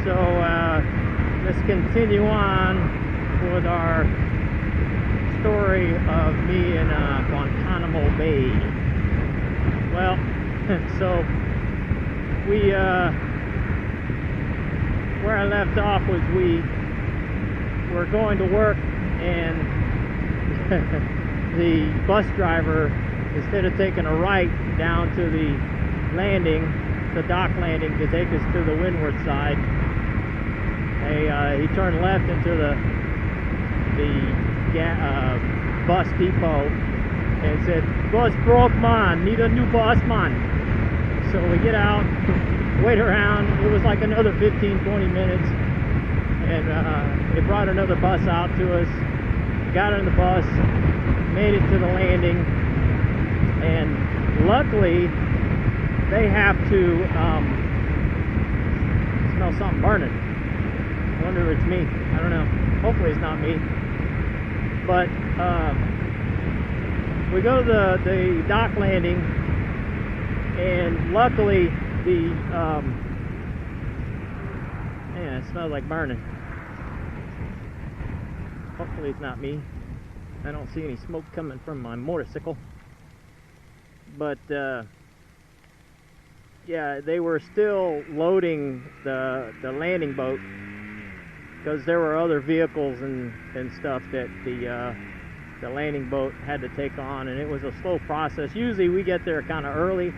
So let's continue on with our story of me in Guantanamo Bay. Well, so we where I left off was we were going to work, and the bus driver, instead of taking a right down to the landing, the dock landing, to take us to the windward side, he turned left into the bus depot and said, "Bus broke, man, need a new bus, man." So we get out, wait around. It was like another 15-20 minutes, and they brought another bus out to us. Got on the bus, made it to the landing, and luckily they have to smell something burning. I wonder if it's me. I don't know. Hopefully it's not me. But we go to the dock landing, and luckily the man, it smells like burning. Hopefully it's not me. I don't see any smoke coming from my motorcycle. But yeah, they were still loading the landing boat, because there were other vehicles and stuff that the landing boat had to take on, and it was a slow process. Usually we get there kind of early,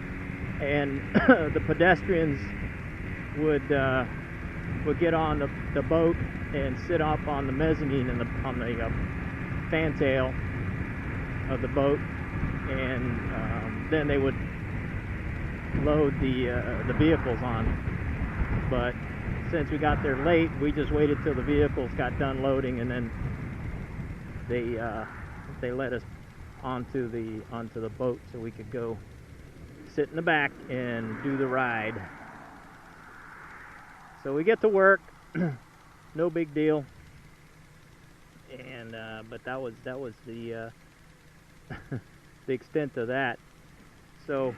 and the pedestrians would get on the boat and sit up on the mezzanine and on the fantail of the boat, and then they would load the vehicles on. But since we got there late, we just waited till the vehicles got done loading, and then they let us onto the boat so we could go sit in the back and do the ride. So we get to work. No big deal, and but that was the the extent of that. So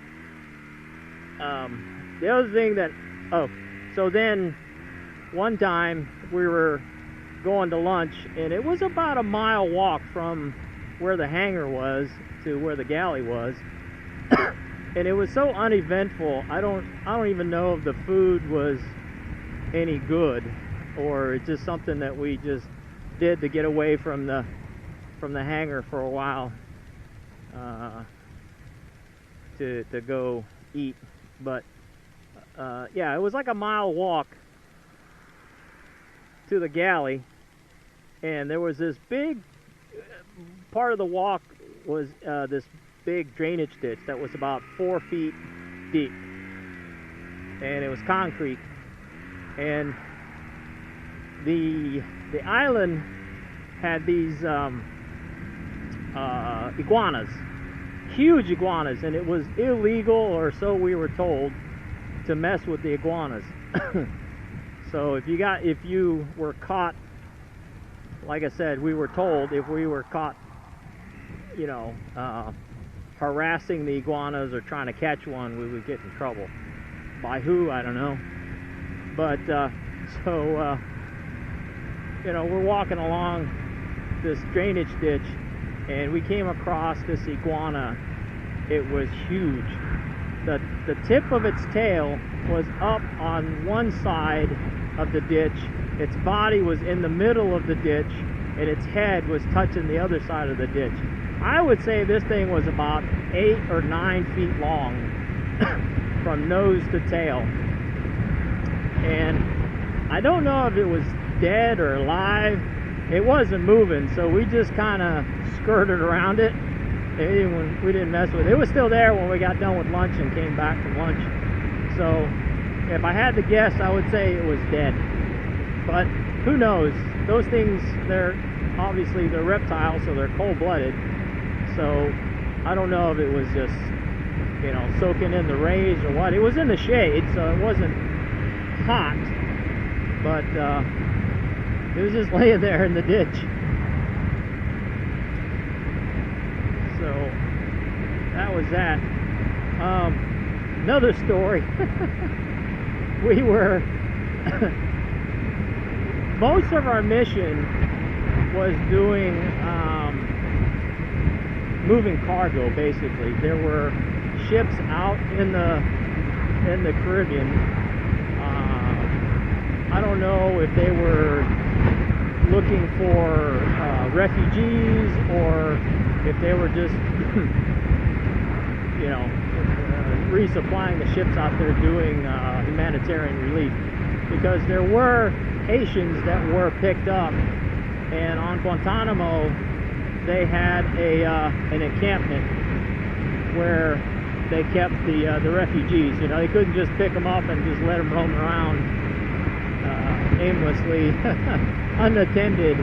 the other thing that so then one time we were going to lunch, and it was about a mile walk from where the hangar was to where the galley was, and it was so uneventful. I don't even know if the food was any good, or it's just something that we just did to get away from the hangar for a while, to go eat. But yeah, it was like a mile walk to the galley, and there was this big part of the walk was this big drainage ditch that was about 4 feet deep, and it was concrete, and the island had these iguanas, huge iguanas, and it was illegal, or so we were told, to mess with the iguanas. So if you were caught, like I said, we were told if we were caught, you know, harassing the iguanas or trying to catch one, we would get in trouble. By who, I don't know. But so you know, we're walking along this drainage ditch, and we came across this iguana. It was huge. The tip of its tail was up on one side of the ditch, its body was in the middle of the ditch, and its head was touching the other side of the ditch. I would say this thing was about 8 or 9 feet long from nose to tail, and I don't know if it was dead or alive. It wasn't moving, so we just kind of skirted around it. We didn't mess with it. It was still there when we got done with lunch and came back from lunch. So if I had to guess, I would say it was dead. But who knows? Those things, they're reptiles, so they're cold-blooded. So I don't know if it was just, you know, soaking in the rays or what. It was in the shade, so it wasn't hot, but it was just laying there in the ditch. So that was that. Another story. We were most of our mission was doing moving cargo. Basically, there were ships out in the Caribbean. I don't know if they were looking for refugees or if they were just you know, resupplying the ships out there doing humanitarian relief, because there were Haitians that were picked up, and on Guantanamo they had an encampment where they kept the refugees. You know, they couldn't just pick them up and just let them roam around aimlessly, unattended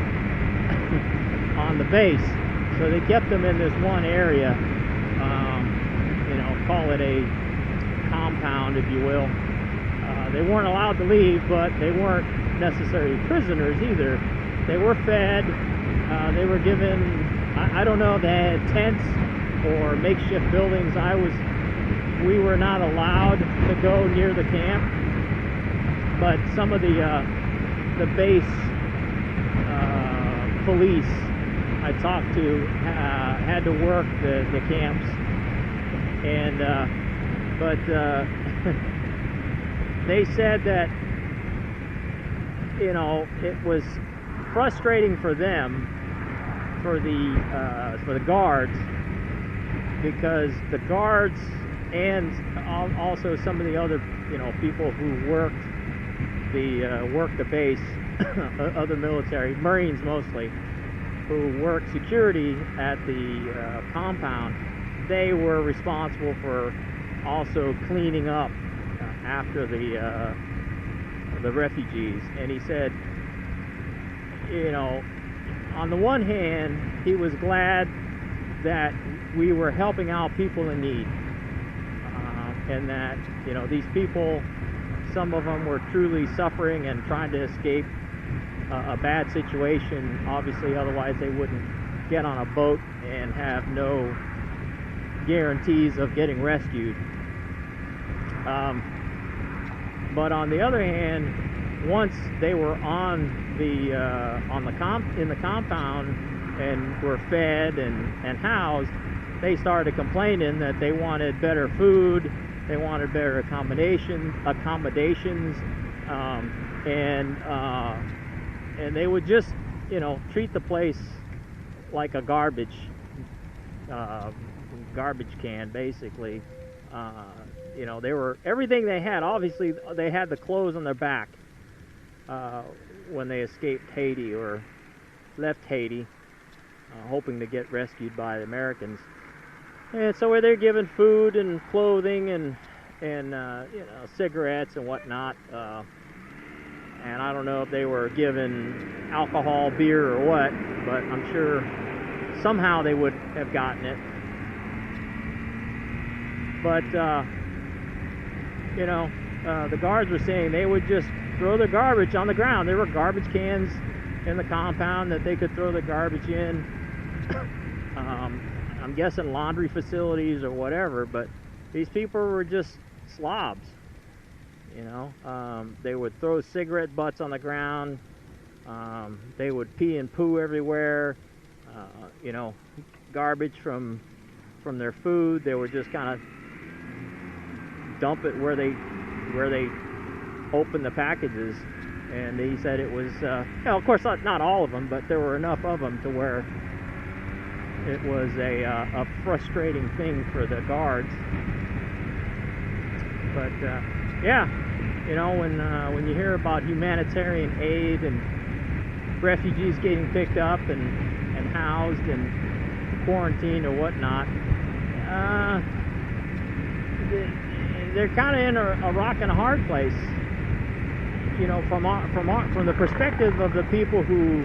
on the base. So they kept them in this one area. You know, call it a compound, if you will. They weren't allowed to leave, but they weren't necessarily prisoners either. They were fed. They were given, I don't know, they had tents or makeshift buildings. We were not allowed to go near the camp, but some of the base police I talked to had to work the camps, and but they said that, you know, it was frustrating for them, for the guards, because the guards and also some of the other, you know, people who worked the base, other military, Marines mostly, who worked security at the compound, they were responsible for also cleaning up after the refugees. And he said, you know, on the one hand, he was glad that we were helping out people in need, and that, you know, these people, some of them were truly suffering and trying to escape a bad situation. Obviously, otherwise they wouldn't get on a boat and have no guarantees of getting rescued. But on the other hand, once they were in the compound and were fed and housed, they started complaining that they wanted better food, they wanted better accommodations, and they would just, you know, treat the place like a garbage can, basically. You know, they were, everything they had, obviously they had the clothes on their back when they escaped Haiti or left Haiti, hoping to get rescued by the Americans. And so they're given food and clothing and you know, cigarettes and whatnot. And I don't know if they were given alcohol, beer, or what, but I'm sure somehow they would have gotten it. But you know, the guards were saying they would just throw their garbage on the ground. There were garbage cans in the compound that they could throw the garbage in. I'm guessing laundry facilities or whatever, but these people were just slobs, you know. They would throw cigarette butts on the ground. They would pee and poo everywhere. You know, garbage from their food, they would just kind of dump it where they opened the packages. And he said it was, you know, of course not all of them, but there were enough of them to where it was a frustrating thing for the guards. But yeah, you know, when you hear about humanitarian aid and refugees getting picked up and housed and quarantined or whatnot, they're kind of in a rock and a hard place. You know, from the perspective of the people who,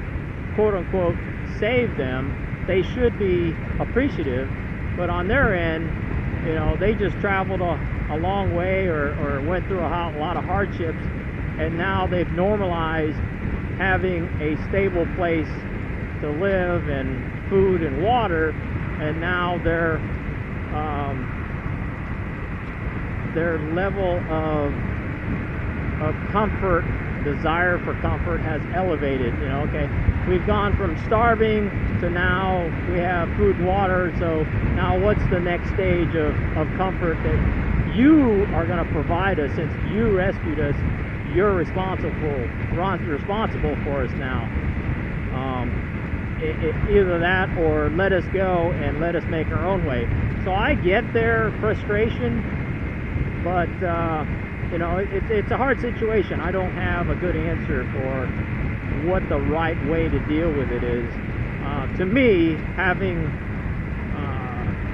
quote unquote, saved them, they should be appreciative. But on their end, you know, they just traveled a long way or went through a lot of hardships, and now they've normalized having a stable place to live and food and water, and now their level of comfort desire for comfort has elevated. You know, okay, we've gone from starving to now we have food and water, so now what's the next stage of comfort that you are going to provide us? Since you rescued us, you're responsible for us now. Either that or let us go and let us make our own way. So I get their frustration, but you know, it's a hard situation. I don't have a good answer for what the right way to deal with it is. To me, having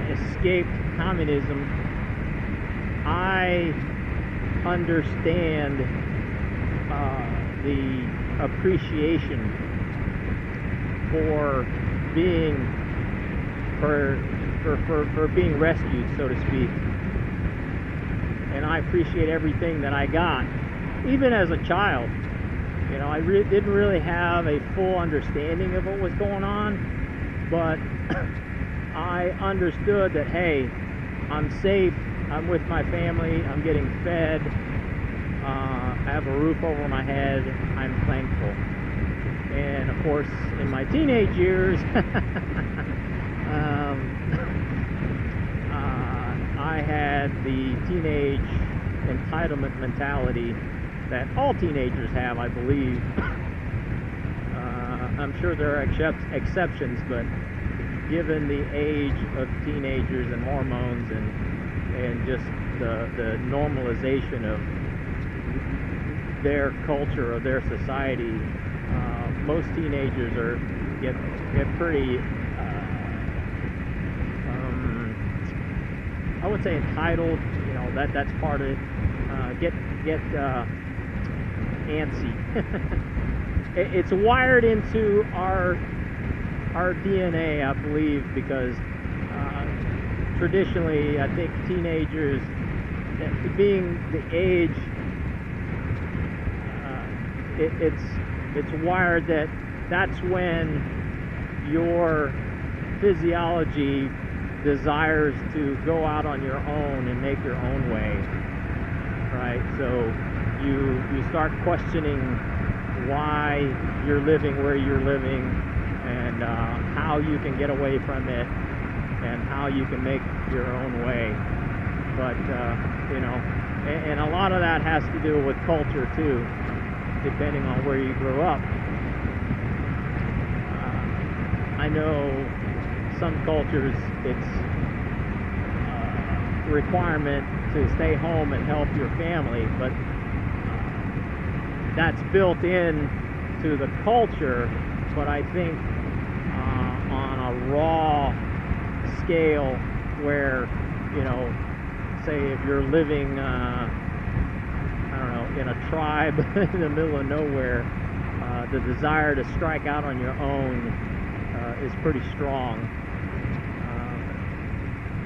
escaped communism, I understand the appreciation for being for being rescued, so to speak. And I appreciate everything that I got, even as a child. You know, I didn't really have a full understanding of what was going on, but I understood that, hey, I'm safe, I'm with my family, I'm getting fed, I have a roof over my head, I'm thankful. And of course, in my teenage years, I had the teenage entitlement mentality that all teenagers have, I believe. I'm sure there are exceptions, but given the age of teenagers and hormones and just the normalization of their culture or their society, most teenagers get pretty I would say entitled. You know, that's part of it. Get antsy. It's wired into our DNA, I believe, because traditionally, I think teenagers, being the age, it's wired that that's when your physiology desires to go out on your own and make your own way, right? So you start questioning why you're living where you're living, and how you can get away from it, and how you can make your own way. But you know, and a lot of that has to do with culture too, depending on where you grew up. I know some cultures it's a requirement to stay home and help your family, but that's built in to the culture. But I think on a raw scale, where, you know, say if you're living I don't know, in a tribe in the middle of nowhere, the desire to strike out on your own is pretty strong,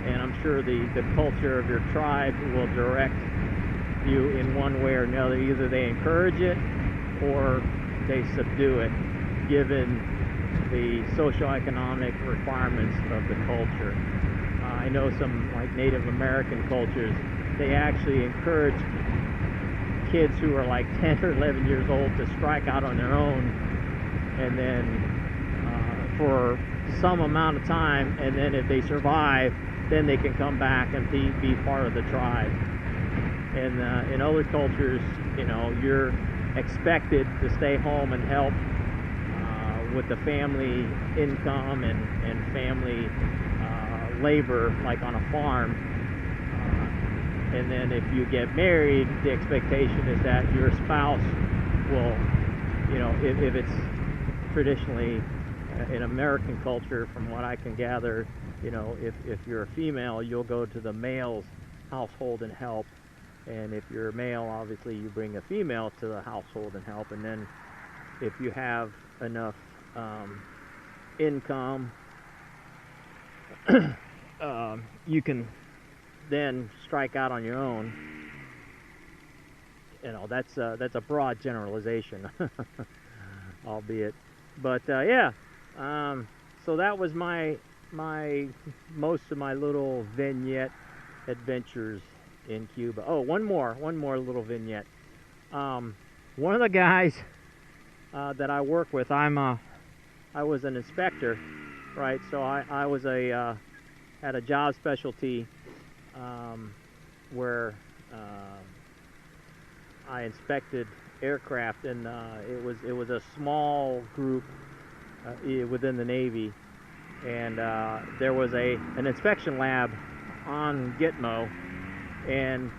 and I'm sure the culture of your tribe will direct you in one way or another. Either they encourage it or they subdue it, given the socioeconomic requirements of the culture. I know some like Native American cultures, they actually encourage kids who are like 10 or 11 years old to strike out on their own, and then for some amount of time, and then if they survive, then they can come back and be part of the tribe. And in other cultures, you know, you're expected to stay home and help with the family income and family labor, like on a farm. And then if you get married, the expectation is that your spouse will, you know, if it's traditionally in American culture, from what I can gather, you know, if you're a female, you'll go to the male's household and help, and if you're a male, obviously you bring a female to the household and help. And then if you have enough income, you can then strike out on your own. You know, that's a broad generalization, albeit. But yeah, so that was my most of my little vignette adventures in Cuba. Oh, one more little vignette. one of the guys that I work with, I was an inspector, right? So I was had a job specialty where I inspected aircraft, and it was a small group within the Navy, and there was an inspection lab on Gitmo, and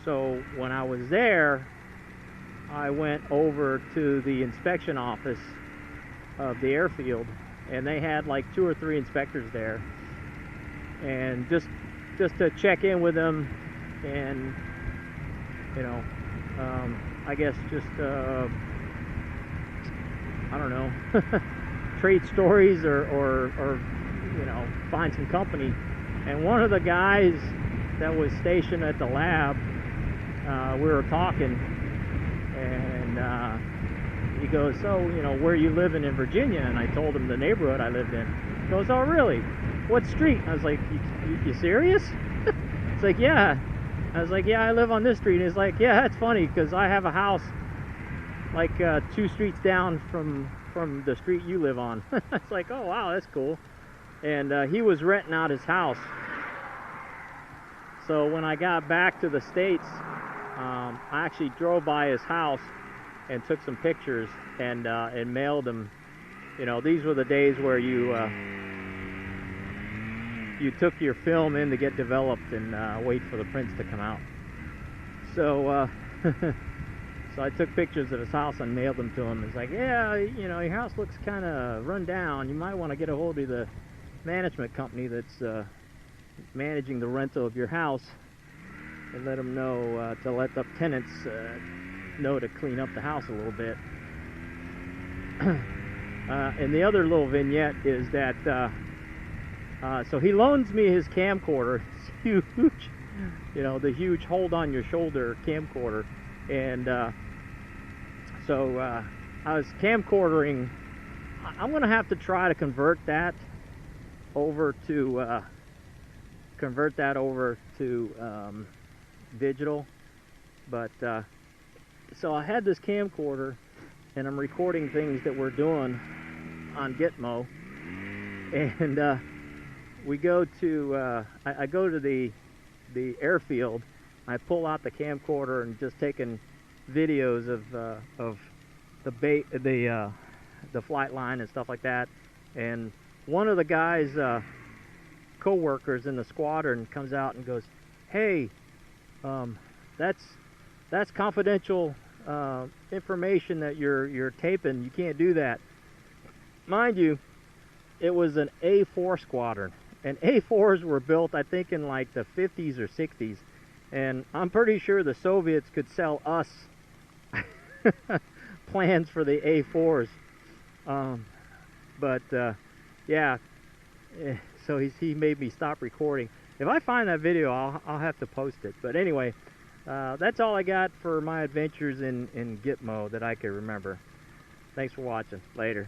so when I was there, I went over to the inspection office of the airfield, and they had like 2 or 3 inspectors there, and just to check in with them, and you know, I guess just I don't know, trade stories or you know, find some company. And one of the guys that was stationed at the lab, we were talking, and he goes, so, you know, where are you living in Virginia? And I told him the neighborhood I lived in. He goes, oh, really? What street? I was like, you serious? It's like, yeah. I was like, yeah, I live on this street. And he's like, yeah, that's funny, because I have a house like 2 streets down from the street you live on. It's like, oh, wow, that's cool. And he was renting out his house. So when I got back to the States, I actually drove by his house and took some pictures and mailed them. You know, these were the days where you took your film in to get developed and wait for the prints to come out. So so I took pictures of his house and mailed them to him. It's like, yeah, you know, your house looks kind of run down. You might want to get a hold of the management company that's managing the rental of your house, and let them know to let the tenants know to clean up the house a little bit. And the other little vignette is that so he loans me his camcorder. It's huge, you know, the huge hold on your shoulder camcorder. And so I was camcordering. I'm gonna have to try to convert that over to digital. But so I had this camcorder, and I'm recording things that we're doing on Gitmo, and we go to I go to the airfield. I pull out the camcorder and just taking videos of the flight line and stuff like that. And one of the guys co-workers in the squadron comes out and goes, hey, that's confidential information that you're taping. You can't do that. Mind you, it was an A4 squadron, and A4s were built, I think, in like the 50s or 60s, and I'm pretty sure the Soviets could sell us plans for the A4s. Yeah, so he made me stop recording. If I find that video, I'll have to post it. But anyway, that's all I got for my adventures in Gitmo that I can remember. Thanks for watching. Later.